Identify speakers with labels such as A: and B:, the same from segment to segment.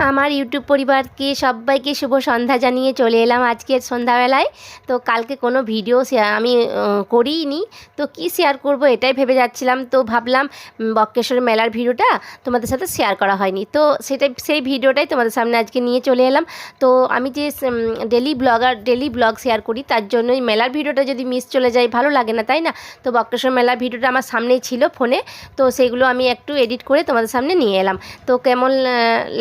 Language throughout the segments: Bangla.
A: আমার ইউটিউব পরিবারকে সবাইকে শুভ সন্ধ্যা জানিয়ে চলে এলাম আজকের সন্ধ্যাবেলায়। তো কালকে কোনো ভিডিও আমি করিনি, তো কি শেয়ার করব এটাই ভেবে যাচ্ছিলাম। তো ভাবলাম বক্রেশ্বর মেলার ভিডিওটা তোমাদের সাথে শেয়ার করা হয়নি, তো সেই ভিডিওটাই তোমাদের সামনে আজকে নিয়ে চলে এলাম। তো আমি যে ডেলি ব্লগ শেয়ার করি, তার জন্যই মেলার ভিডিওটা যদি মিস চলে যায় ভালো লাগে না, তাই না? তো বক্রেশ্বর মেলার ভিডিওটা আমার সামনেই ছিল ফোনে, তো সেগুলো আমি একটু এডিট করে তোমাদের সামনে নিয়ে এলাম। তো কেমন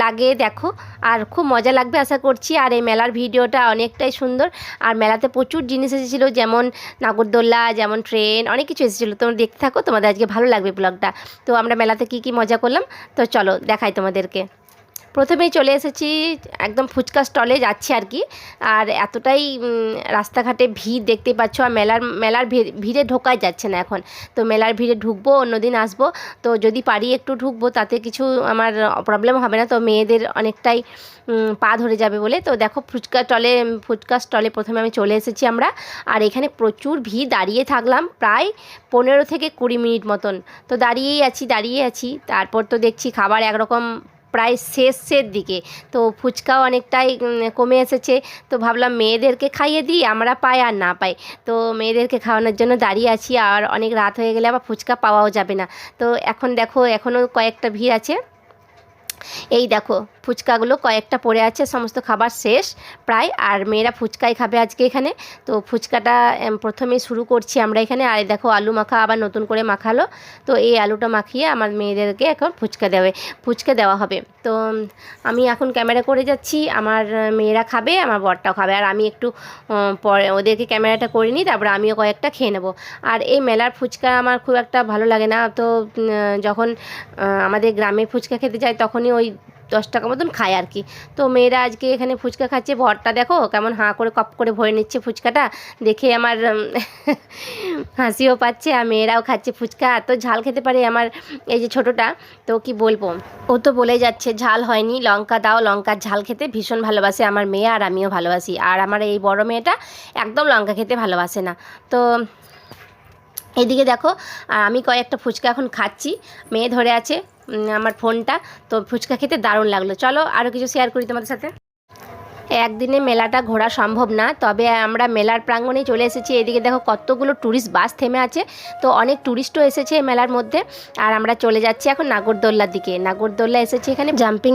A: লাগে দেখো, আর খুব মজা লাগবে আশা করছি। আর এই মেলার ভিডিওটা অনেকটাই সুন্দর, আর মেলাতে প্রচুর জিনিস এসেছিলো, যেমন নাগরদোল্লা, যেমন ট্রেন, অনেক কিছু এসেছিলো। তোমরা দেখতে থাকো, তোমাদের আজকে ভালো লাগবে ব্লগটা। তো আমরা মেলাতে কী মজা করলাম, তো চলো দেখাই তোমাদেরকে। প্রথমেই চলে এসেছি একদম ফুচকা স্টলে যাচ্ছি আর কি। আর এতটাই রাস্তাঘাটে ভিড় দেখতে পাচ্ছ, আর মেলার ভিড়ে ঢোকাই যাচ্ছে না এখন। তো মেলার ভিড়ে ঢুকবো, অন্যদিন আসবো। তো যদি পারি একটু ঢুকবো, তাতে কিছু আমার প্রবলেম হবে না। তো মেয়েদের অনেকটাই পা ধরে যাবে বলে। তো দেখো ফুচকা স্টলে প্রথমে আমি চলে এসেছি আমরা। আর এখানে প্রচুর ভিড়, দাঁড়িয়ে থাকলাম প্রায় 15 থেকে 20 মিনিট মতন। তো দাঁড়িয়ে আছি। তারপর তো দেখছি খাবার একরকম প্রায় শেষের দিকে। তো ফুচকাও অনেকটাই কমে এসেছে। তো ভাবলাম মেয়েদেরকে খাইয়ে দিই, আমরা পাই আর না পাই। তো মেয়েদেরকে খাওয়ানোর জন্য দাঁড়িয়ে আছি, আর অনেক রাত হয়ে গেলে আবার ফুচকা পাওয়াও যাবে না। তো এখন দেখো, এখনও কয়েকটা ভিড় আছে। এই দেখো ফুচকাগুলো কয়েকটা পড়ে আছে, সমস্ত খাবার শেষ প্রায়। আর মেয়েরা ফুচকাই খাবে আজকে এখানে। তো ফুচকাটা প্রথমে শুরু করছি আমরা এখানে। আর দেখো আলু মাখা আবার নতুন করে মাখালো। তো এই আলুটা মাখিয়ে আমার মেয়েদেরকে এখন ফুচকা দেওয়া হবে। তো আমি এখন ক্যামেরা করে যাচ্ছি, আমার মেয়েরা খাবে, আমার বরটাও খাবে। আর আমি একটু পরে ওদেরকে ক্যামেরাটা করে নিই, তারপরে আমিও কয়েকটা খেয়ে নেবো। আর এই মেলার ফুচকা আমার খুব একটা ভালো লাগে না। তো যখন আমাদের গ্রামে ফুচকা খেতে যাই, তখনই ওই 10 টাকা মতন খায় আর কি। তো মেয়েরা আজকে এখানে ফুচকা খাচ্ছে। ভরটা দেখো কেমন হাঁ করে কপ করে ভরে নিচ্ছে ফুচকাটা, দেখে আমার হাসিও পাচ্ছে। আর মেয়েরাও খাচ্ছে ফুচকা। এত ঝাল খেতে পারে আমার এই যে ছোটোটা, তো কি বলবো। ও তো বলে যাচ্ছে ঝাল হয়নি, লঙ্কা দাও, লঙ্কার ঝাল খেতে ভীষণ ভালোবাসে আমার মেয়ে, আর আমিও ভালোবাসি। আর আমার এই বড় মেয়েটা একদম লঙ্কা খেতে ভালোবাসে না। তো এইদিকে দেখো, আর আমি কয়েকটা ফুচকা এখন খাচ্ছি, মেয়ে ধরে আছে আমার ফোনটা। তো ফুচকা খেতে দারুণ লাগলো। চলো আরও কিছু শেয়ার করি তোমাদের সাথে। একদিনে মেলাটা ঘোরা সম্ভব না, তবে আমরা মেলার প্রাঙ্গণে চলে এসেছি। এদিকে দেখো কতগুলো ট্যুরিস্ট বাস থেমে আছে। তো অনেক ট্যুরিস্টও এসেছে মেলার মধ্যে। আর আমরা চলে যাচ্ছি এখন নাগরদোল্লার দিকে। নাগরদোল্লা এসেছে এখানে,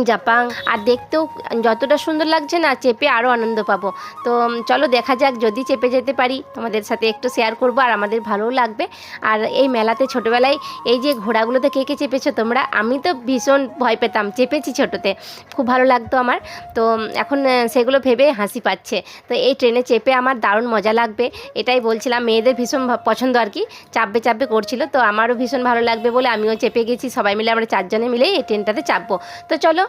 A: জাম্পাং। আর দেখতেও যতটা সুন্দর লাগছে না, চেপে আরও আনন্দ পাবো। তো চলো দেখা যাক, যদি চেপে যেতে পারি তোমাদের সাথে একটু শেয়ার করবো, আর আমাদের ভালোও লাগবে। আর এই মেলাতে ছোটোবেলায় এই যে ঘোড়াগুলোতে কে কে চেপেছো তোমরা? আমি তো ভীষণ ভয় পেতাম, চেপেছি ছোটোতে, খুব ভালো লাগতো আমার। তো এখন সেগুলো ভেবে হাসি পাচ্ছে। তো এই ট্রেনে চেপে আমার দারুণ মজা লাগবে, এটাই বলছিলাম। মেয়েদের ভীষণ পছন্দ আর কি, চাপবে করছিল। তো আমারও ভীষণ ভালো লাগবে বলে আমিও চেপে গেছি। সবাই মিলে আমরা 4 জনে মিলে এই ট্রেনটাতে চাপবো। তো চলো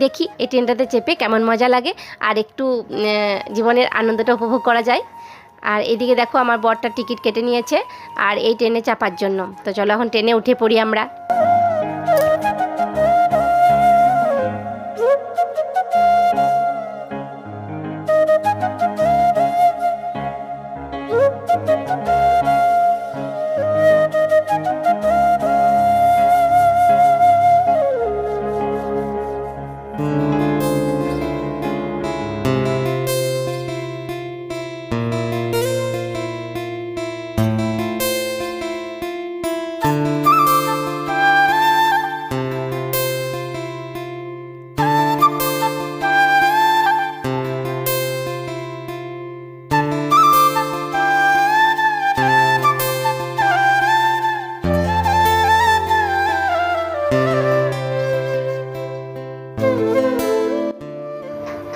A: দেখি এই ট্রেনটাতে চেপে কেমন মজা লাগে, আর একটু জীবনের আনন্দটা উপভোগ করা যায়। আর এদিকে দেখো আমার বরটা টিকিট কেটে নিয়েছে আর এই ট্রেনে চাপার জন্য। তো চলো এখন ট্রেনে উঠে পড়ি আমরা।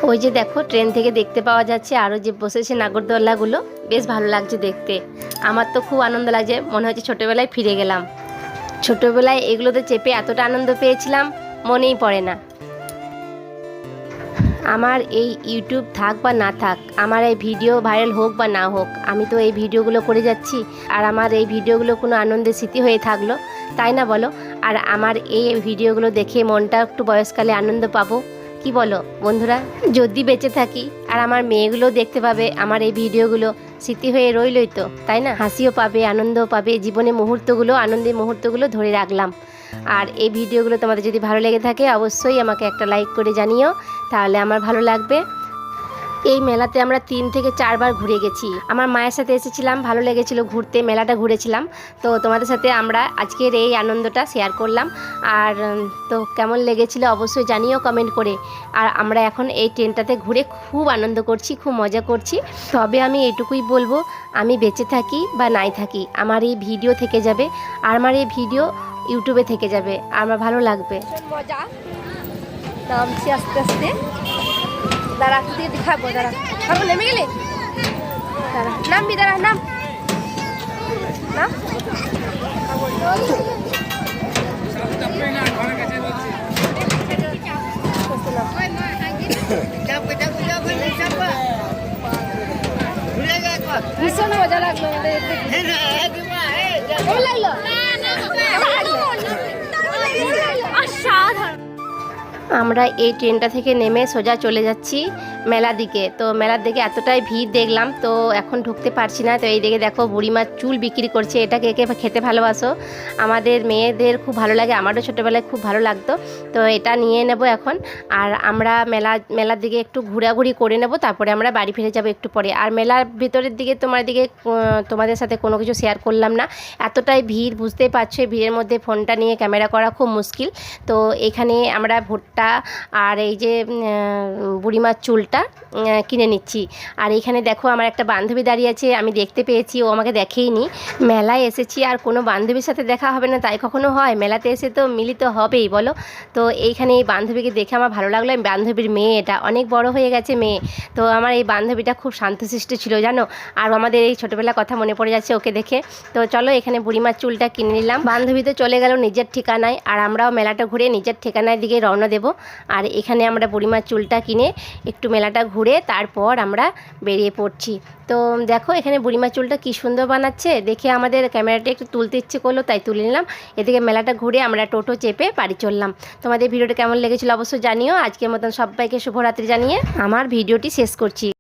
A: ওই যে দেখো ট্রেন থেকে দেখতে পাওয়া যাচ্ছে আরও যে বসেছে নাগরদোল্লাগুলো, বেশ ভালো লাগছে দেখতে। আমার তো খুব আনন্দ লাগছে, মনে হচ্ছে ছোটোবেলায় ফিরে গেলাম। ছোটোবেলায় এগুলোতে চেপে এতটা আনন্দ পেয়েছিলাম, মনেই পড়ে না। আমার এই ইউটিউব থাক বা না থাক, আমার এই ভিডিও ভাইরাল হোক বা না হোক, আমি তো এই ভিডিওগুলো করে যাচ্ছি। আর আমার এই ভিডিওগুলো কোনো আনন্দের স্মৃতি হয়ে থাকলো, তাই না বলো? আর আমার এই ভিডিওগুলো দেখে মনটা একটু বয়সকালে আনন্দ পাবো, কি বলো বন্ধুরা? যদি বেঁচে থাকি আর আমার মেয়েগুলো দেখতে পাবে আমার এই ভিডিওগুলো, স্মৃতি হয়ে রইলই তো, তাই না? হাসিও পাবে, আনন্দও পাবে, জীবনে আনন্দের মুহূর্তগুলো ধরে রাখলাম। আর এই ভিডিওগুলো তোমাদের যদি ভালো লেগে থাকে অবশ্যই আমাকে একটা লাইক করে জানিও, তাহলে আমার ভালো লাগবে। এই মেলাতে আমরা 3 থেকে 4 বার ঘুরে গেছি। আমার মায়ের সাথে এসেছিলাম, ভালো লেগেছিল ঘুরতে, মেলাটা ঘুরেছিলাম। তো তোমাদের সাথে আমরা আজকের এই আনন্দটা শেয়ার করলাম। আর তো কেমন লেগেছিল অবশ্যই জানিও কমেন্ট করে। আর আমরা এখন এই ট্রেনটাতে ঘুরে খুব আনন্দ করছি, খুব মজা করছি। তবে আমি এইটুকুই বলবো, আমি বেঁচে থাকি বা নাই থাকি, আমার এই ভিডিও থেকে যাবে, আর আমার এই ভিডিও ইউটিউবে থেকে যাবে, আমার ভালো লাগবে। মজা নামছি আস্তে আস্তে, দাঁড়া তুই দেখাবো, দাঁড়া খাবো, নেমে গেলে দাঁড়া, নামবি, দাঁড়া নাম না। ভীষণ মজা লাগলো আমাদের, আমরা এই ট্রেনটা থেকে নেমে সোজা চলে যাচ্ছি মেলার দিকে। তো মেলার দিকে এতটাই ভিড় দেখলাম, তো এখন ঢুকতে পারছি না। তো এই দিকে দেখো বুড়িমার চুল বিক্রি করছে, এটা কে কে খেতে ভালোবাসো? আমাদের মেয়েদের খুব ভালো লাগে, আমারও ছোটোবেলায় খুব ভালো লাগতো। তো এটা নিয়ে নেব এখন। আর আমরা মেলার দিকে একটু ঘোরাঘুরি করে নেব, তারপরে আমরা বাড়ি ফিরে যাব একটু পরে। আর মেলার ভিতরের দিকে তোমাদের সাথে কোনো কিছু শেয়ার করলাম না, এতটাই ভিড়, বুঝতেই পারছো। এই ভিড়ের মধ্যে ফোনটা নিয়ে ক্যামেরা করা খুব মুশকিল। তো এখানে আমরা ভুট্টা আর এই যে বুড়িমার চুলটা কিনে নিচ্ছি। আর এইখানে দেখো আমার একটা বান্ধবী দাঁড়িয়ে আছে, আমি দেখতে পেয়েছি, ও আমাকে দেখেইনি। মেলায় এসেছি আর কোনো বান্ধবীর সাথে দেখা হবে না তাই কখনো হয়? মেলাতে এসে তো মিলিত হবেই, বলো। তো এইখানে এই বান্ধবীকে দেখে আমার ভালো লাগলো। বান্ধবীর মেয়ে, এটা অনেক বড় হয়ে গেছে মেয়ে। তো আমার এই বান্ধবীটা খুব শান্তশিষ্ট ছিল জানো, আর আমাদের এই ছোটোবেলার কথা মনে পড়ে যাচ্ছে ওকে দেখে। তো চলো এখানে বুড়িমার চুলটা কিনে নিলাম। বান্ধবী তো চলে গেল নিজের ঠিকানায়, আর আমরাও মেলাটা ঘুরে নিজের ঠিকানার দিকে রওনা দেব। আর এখানে আমরা বুড়িমার চুলটা কিনে একটু মেলাটা ঘুরে তারপর আমরা বেরিয়ে পড়ছি। তো দেখো এখানে বুড়িমার চুলটা কী সুন্দর বানাচ্ছে, দেখে আমাদের ক্যামেরাটা একটু তুলতে ইচ্ছে করলো, তাই তুলে নিলাম। এদিকে মেলাটা ঘুরে আমরা টোটো চেপে বাড়ি চললাম। তোমাদের ভিডিওটা কেমন লেগেছিল অবশ্যই জানিও। আজকের মতন সবাইকে শুভরাত্রি জানিয়ে আমার ভিডিওটি শেষ করছি।